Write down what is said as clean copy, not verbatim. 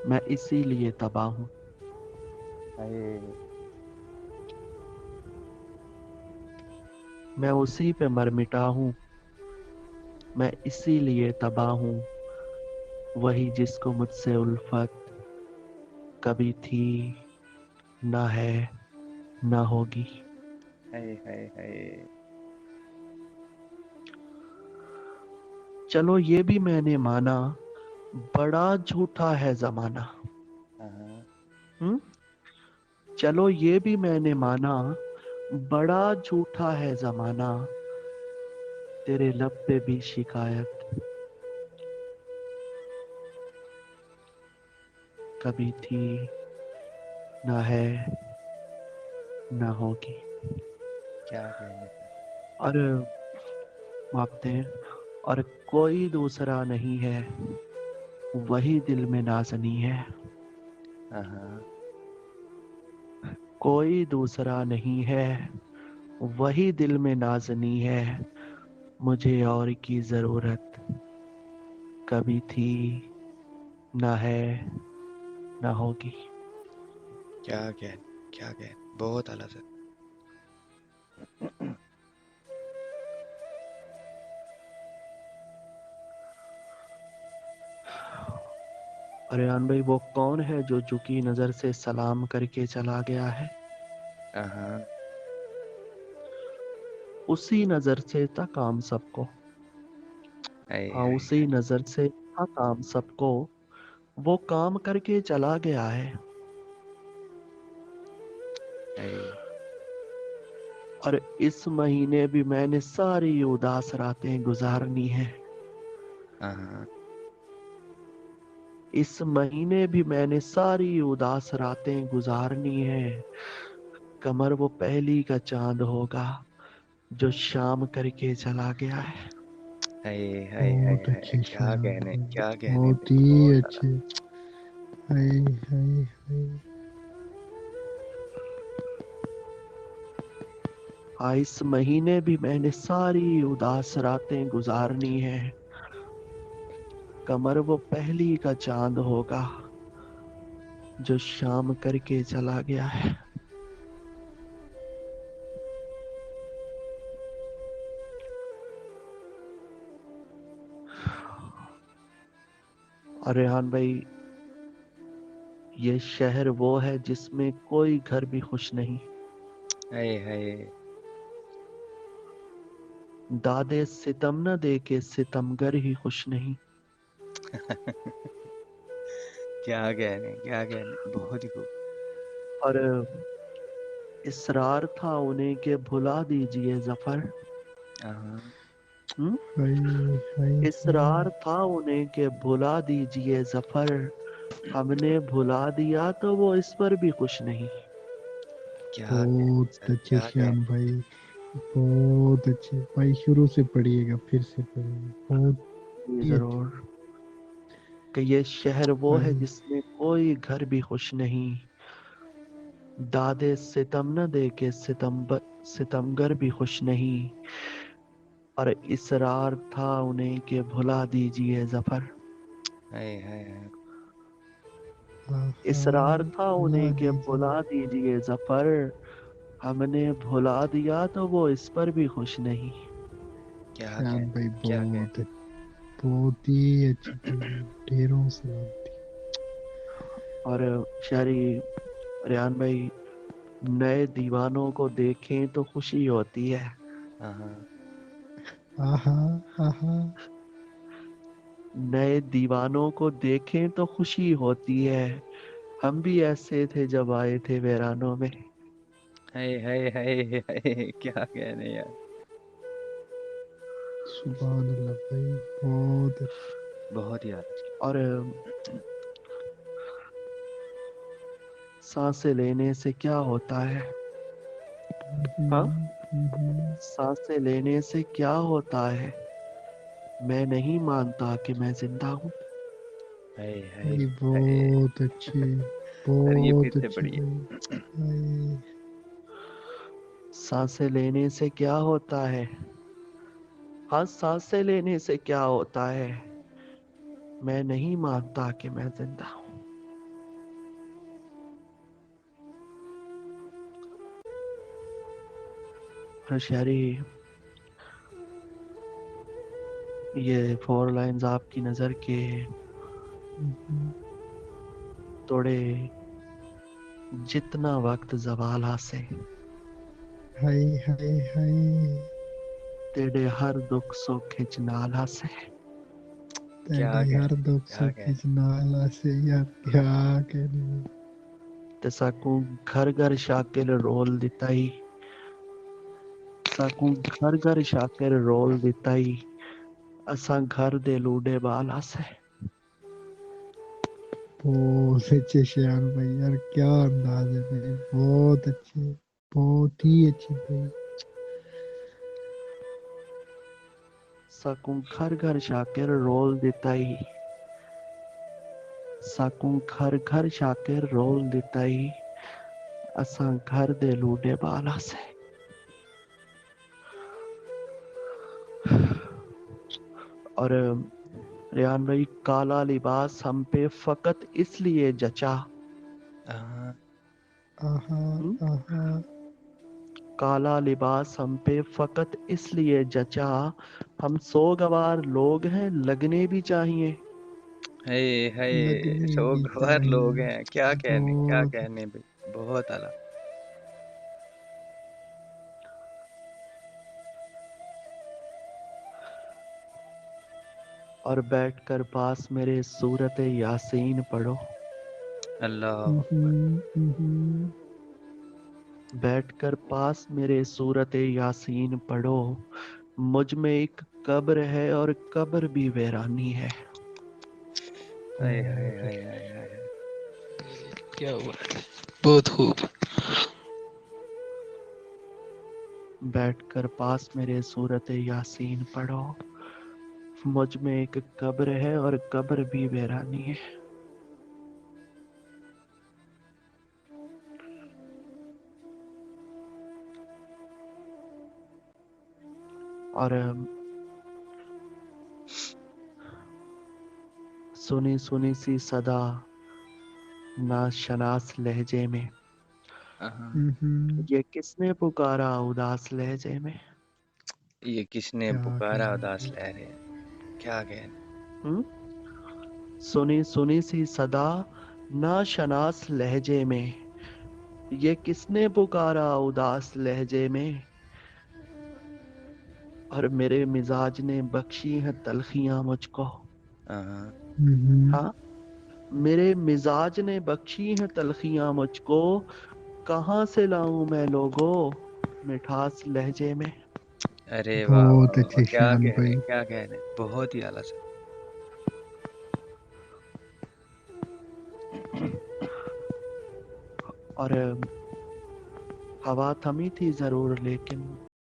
میں اسی لیے تباہ ہوں. ہائے میں اسی پہ مر مٹا ہوں. میں اسی لیے تباہ ہوں. وہی جس کو مجھ سے الفت کبھی تھی نہ ہے نہ ہوگی. ہائے ہائے ہائے. چلو یہ بھی میں نے مانا بڑا جھوٹا ہے زمانہ. ہاں چلو یہ بھی میں نے مانا بڑا جھوٹا ہے زمانہ. تیرے لب پہ بھی شکایت کبھی تھی نہ ہے نہ ہوگی. کیا کہنے. اور مانگتے ہیں اور کوئی دوسرا نہیں ہے وہی دل میں نازنی ہے. ہاں کوئی دوسرا نہیں ہے وہی دل میں نازنی ہے. مجھے اور کی ضرورت کبھی تھی نہ ہے نہ ہوگی. کیا کیا بہت اعلیٰ سے. ریان بھائی وہ کون ہے جو جھکی نظر سے سلام کر کے چلا گیا ہے. ہاں اسی نظر سے تھا کام سب کو. ہائے ہاں ہائے اسی نظر سے تھا کام سب کو. وہ کام کر کے چلا گیا ہے. ہائے. اور اس مہینے بھی میں نے ساری اداس راتیں گزارنی ہے. ہاں اس مہینے بھی میں نے ساری اداس راتیں گزارنی ہے. کمر وہ پہلی کا چاند ہوگا جو شام کر کے چلا گیا ہے. ہائے ہائے ہائے بہت ہائے. اچھے کیا شاعر کہنے ہیں، کیا کہنے بہت تھے ہی بہت اعلیٰ. اچھے. ہائے ہائے ہائے. اس مہینے بھی میں نے ساری اداس راتیں گزارنی ہے. کمر وہ پہلی کا چاند ہوگا جو شام کر کے چلا گیا ہے. اور ریحان بھائی یہ شہر وہ ہے جس میں کوئی گھر بھی خوش نہیں. ہائے ہائے. دادے ستم نہ دے کے ستمگر ہی خوش نہیں. کیا کہنے بہت ہی خوب. اور اصرار تھا انہیں کہ بھلا دیجئے ظفر. ہاں ہائے ہائے ہائے. اصرار تھا انہیں کہ بھلا دیجئے ظفر. ہم نے بھلا دیا تو وہ اس پر بھی خوش نہیں. کیا کہنے بہت سر اچھے کیا شیان کہنے. بھائی. بہت اچھے بھائی. شروع سے پڑھیے گا پھر سے پڑھیے گا. بہت جی ہی اچھے. ضرور. کہ یہ شہر وہ ہے ہائے جس میں کوئی گھر بھی خوش نہیں. دادے ستم نہ دے کے ستمگر بھی خوش نہیں. اور اصرار تھا انہیں کہ بھلا دیجئے ظفر. ہائے ہائے ہائے. اصرار تھا بھلا انہیں کہ دیجیے. بھلا دیجئے ظفر. ہم نے بھلا دیا تو وہ اس پر بھی خوش نہیں. کیا شان کہنے بھائی کیا کہنے. بہت ہی اچھی پڑھی. ڈھیروں سلامتی. اور شاعری ریان بھائی نئے دیوانوں کو دیکھیں تو خوشی ہوتی ہے. ہاں آہا آہا. نئے دیوانوں کو دیکھیں تو خوشی ہوتی ہے. ہم بھی ایسے تھے جب آئے تھے ویرانوں میں. ہائے ہائے ہائے ہائے. کیا کہنے یار. سبحان اللہ بھائی. بہت اچھا. بہت ہی اعلیٰ. اور سانسیں لینے سے کیا ہوتا ہے. ہاں سانسیں لینے سے کیا ہوتا ہے. میں نہیں مانتا کہ میں زندہ ہوں. ہائے ہائے بھائی ہائے. بہت اچھے. سر یہ پھر بہت سے اچھے پڑھیے. بھائی. ہائے. سانسیں لینے سے کیا ہوتا ہے. ہاں سانسیں لینے سے کیا ہوتا ہے. میں نہیں مانتا کہ میں زندہ ہوں. شہری یہ 4 لائنز آپ کی نظر کے توڑے جتنا وقت زوال سے ہائے ہائے ہائے تیرے ہر دکھ سو کھچ نالا سے کیا تیری ہر کہنے دکھ کیا سکھ کہنے نالا سے یار کیا کہنے تے ساکوں گھر گھر شاکر رول دیتا ہی ساکوں گھر گھر شاکر رول دیتا ہی اساں گھر دے لوڈے بالا سے بہت اچھے شیار بھائی یار کیا انداز ہے بھائی بہت اچھے بہت ہی اچھے بھائی ساکوں گھر گھر شاکر رول دیتا ہی ساکوں گھر گھر شاکر رول دیتا ہی اساں گھر دے لوڈے بالا سے اور ریان بھائی کالا لباس ہم پہ فقط اس لیے جچا ہاں آہا ہم؟ آہا کالا لباس ہم پہ فقط اس لیے جچا ہم سوگوار لوگ ہیں لگنے بھی چاہیے ہے لگنے بھی سوگوار لوگ چاہیے ہیں کیا بہت کہنے بھائی بہت اعلیٰ اور بیٹھ کر پاس میرے سورت یاسین پڑھو اللہ بیٹھ کر پاس میرے سورت یاسین پڑھو مجھ میں ایک قبر ہے اور قبر بھی ویرانی ہے کیا ہوا بہت خوب بیٹھ کر پاس میرے سورت یاسین پڑھو مجھ میں ایک قبر ہے اور قبر بھی ویرانی ہے اور سنی سنی سی صدا ناشناس لہجے میں ہاں یہ کس نے پکارا اداس لہجے میں یہ کس نے کیا پکارا کہنے اداس بھائی لہرے کیا کہنے ہم؟ سنی سنی سی صدا ناشناس لہجے میں یہ کس نے پکارا اداس لہجے میں اور میرے مزاج نے بخشی ہیں تلخیاں مجھ کو ہاں ہاں میرے مزاج نے بخشی ہیں تلخیاں مجھ کو کہاں سے لاؤں میں لوگوں مٹھاس لہجے میں ارے واہ واہ بہت واہ واہ، اچھے شان بھائی کیا کہنے بہت ہی اعلیٰ سے اور ہوا تھمی تھی ضرور لیکن